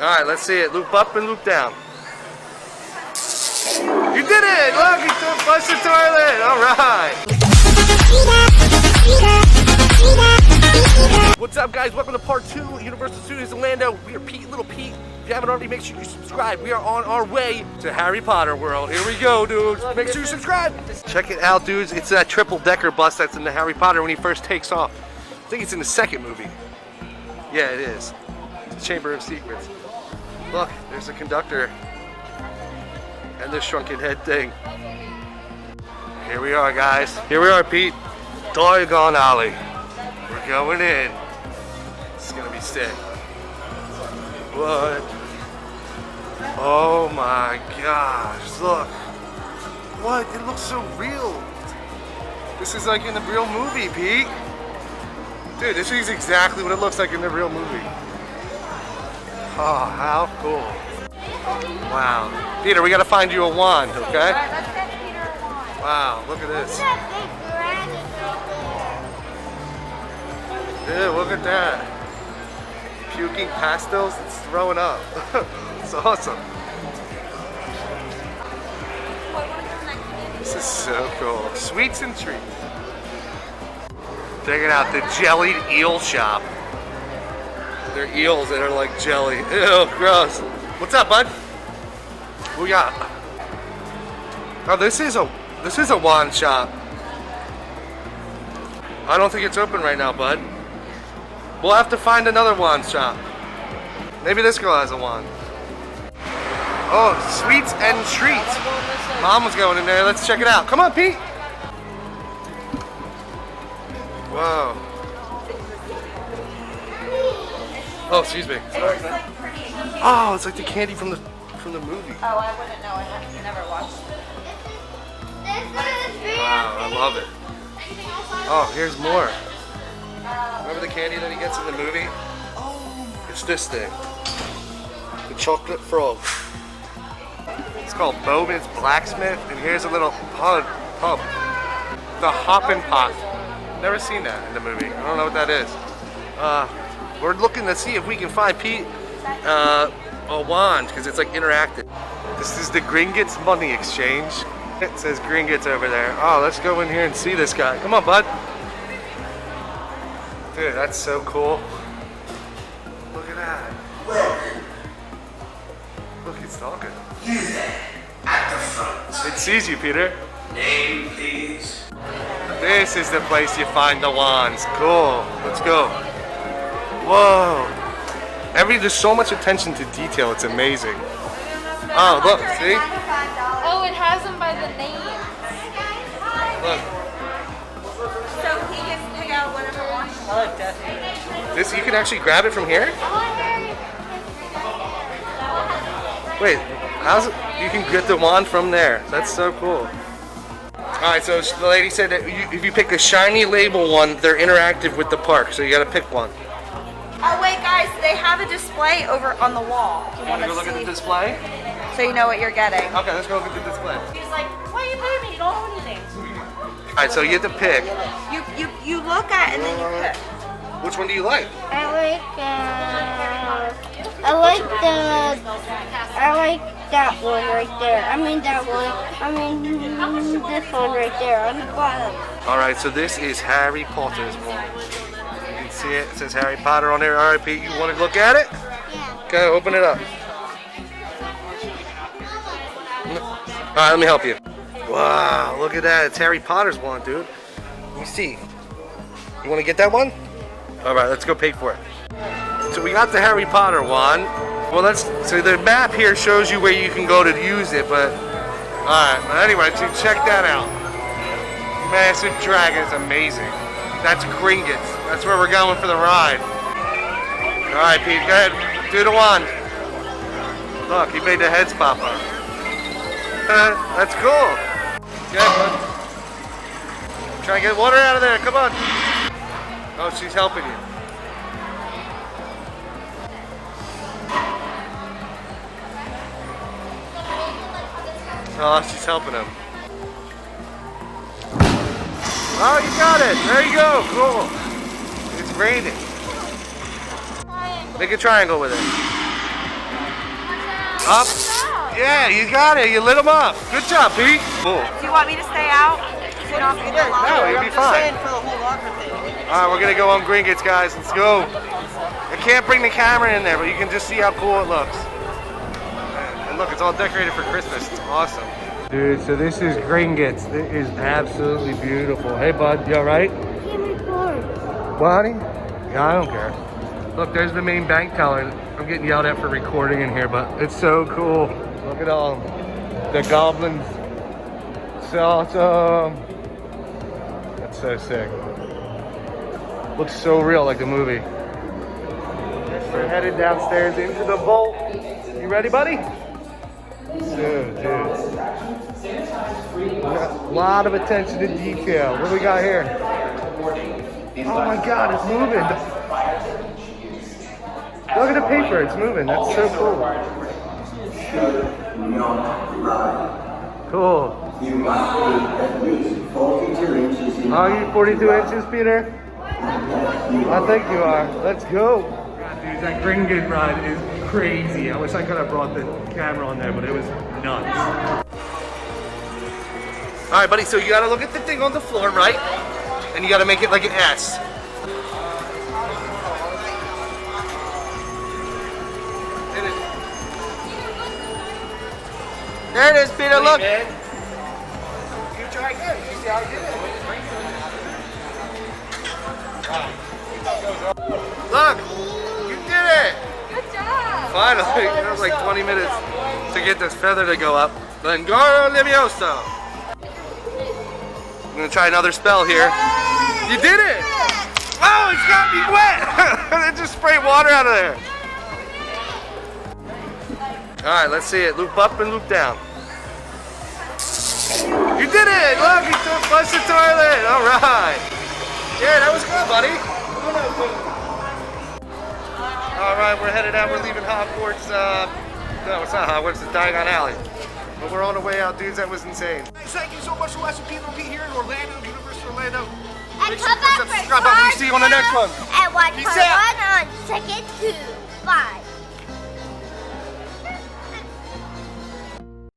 Alright, let's see it. Loop up and loop down. You did it! Look, he flushed the toilet! Alright! What's up, guys? Welcome to part 2 of Universal Studios Orlando. We are Pete, Little Pete. If you haven't already, make sure you subscribe. We are on our way to Harry Potter World. Here we go, dudes. Make sure you subscribe. Check it out, dudes. It's that triple-decker bus that's in the Harry Potter when he first takes off. I think it's in the second movie. Yeah, it is. It's the Chamber of Secrets. Look, there's the conductor. And this shrunken head thing. Here we are, guys. Here we are, Pete. Diagon Alley. We're going in. This is gonna be sick. What? Oh my gosh, look. What? It looks so real. This is like in the real movie, Pete. Dude, this is exactly what it looks like in the real movie. Oh, how cool. Wow. Peter, we gotta find you a wand, okay? Alright, let's get Peter a wand. Wow, look at this. Dude, look at that. Puking pastels, it's throwing up. It's awesome. This is so cool. Sweets and treats. Check it out, the Jellied Eel Shop. They're eels that are like jelly. Ew, gross. What's up, bud? What we got? Oh, this is a wand shop. I don't think it's open right now, bud. We'll have to find another wand shop. Maybe this girl has a wand. Oh, sweets and treats. Mom was going in there. Let's check it out. Come on, Pete. Whoa. Oh, excuse me. Sorry. Oh, it's like the candy from the movie. Oh, I wouldn't know. I never watched it. Wow, I love it. Oh, here's more. Remember the candy that he gets in the movie? It's this thing. The chocolate frog. It's called Bowman's Blacksmith, and here's a little pub. The Hoppin' Pot. Never seen that in the movie. I don't know what that is. We're looking to see if we can find Pete a wand, because it's like interactive. This is the Gringotts money exchange. It says Gringotts over there. Oh, let's go in here and see this guy. Come on, bud. Dude, that's so cool. Look at that. Look, it's talking. You there, at the front. It sees you, Peter. Name, please. This is the place you find the wands. Cool. Let's go. Whoa. There's so much attention to detail. It's amazing. Oh, look. See? Oh, it has them by the name. Look. So he gets to pick out whatever one. I like that. This, you can actually grab it from here? Wait, how's it? You can get the wand from there. That's so cool. Alright, so the lady said that if you pick a shiny label one, they're interactive with the park, so you gotta pick one. Oh wait, guys, they have a display over on the wall. You wanna go look at the display? So you know what you're getting. Okay, let's go look at the display. He's like, why are you paying me? You don't own anything. Alright, so you have to pick. You look at and then you pick. Which one do you like? I like that one right there. I mean that one. I mean this one right there on the bottom. Alright, so this is Harry Potter's wand. You can see it. It says Harry Potter on there. Alright, Pete, you want to look at it? Yeah. Okay, open it up. Alright, let me help you. Wow, look at that. It's Harry Potter's wand, dude. Let me see. You want to get that one? Alright, let's go pay for it. So we got the Harry Potter wand. Well, so the map here shows you where you can go to use it, but alright, but anyway, so check that out. Massive dragon, it's amazing. That's Gringotts. That's where we're going for the ride. Alright, Pete, go ahead, do the wand. Look, he made the heads pop up. That's cool. Okay, bud. Try and get water out of there, come on. Oh, she's helping you. Oh, she's helping him. Oh, you got it. There you go. Cool. It's raining. Make a triangle with it. Up. Yeah, you got it. You lit them up. Good job, Pete. Cool. Do you want me to stay out? No, you'll be fine. Alright, we're gonna go on Gringotts, guys. Let's go. I can't bring the camera in there, but you can just see how cool it looks. And look, it's all decorated for Christmas. It's awesome. Dude, so this is Gringotts. It is absolutely beautiful. Hey, bud, you alright? What, honey? Yeah, I don't care. Look, there's the main bank teller. I'm getting yelled at for recording in here, but it's so cool. Look at all the goblins. It's awesome. That's so sick. Looks so real, like the movie. We're headed downstairs into the vault. You ready, buddy? Dude. A lot of attention to detail. What do we got here? Oh my God, it's moving. Look at the paper, it's moving. That's so cool. Cool. Are you 42 inches, Peter? I think you are. Let's go. God, dude, that Gringotts ride is crazy. I wish I could have brought the camera on there, but it was nuts. All right, buddy, so you gotta look at the thing on the floor, right? And you gotta make it like an S. There it is, Peter, look. You try again. You see how I did it? Look, you did it. Good job. Finally, it was like 20 minutes to get this feather to go up. L'Angora Levioso. I'm gonna try another spell here. You did it! Oh, it's got me wet! It just sprayed water out of there. Alright, let's see it. Loop up and loop down. You did it! Look, you flushed the toilet! Alright. Yeah, that was good, buddy. Alright, we're headed out. We're leaving Hogwarts. No, it's not Hogwarts. It's Diagon Alley. But we're on the way out, dudes. That was insane. Thank you so much for watching Peter and Pete here in Orlando, University of Orlando. And come back for subscribe button. We'll see you on the next one. And watch Peace part out. 1 on second 2. Bye.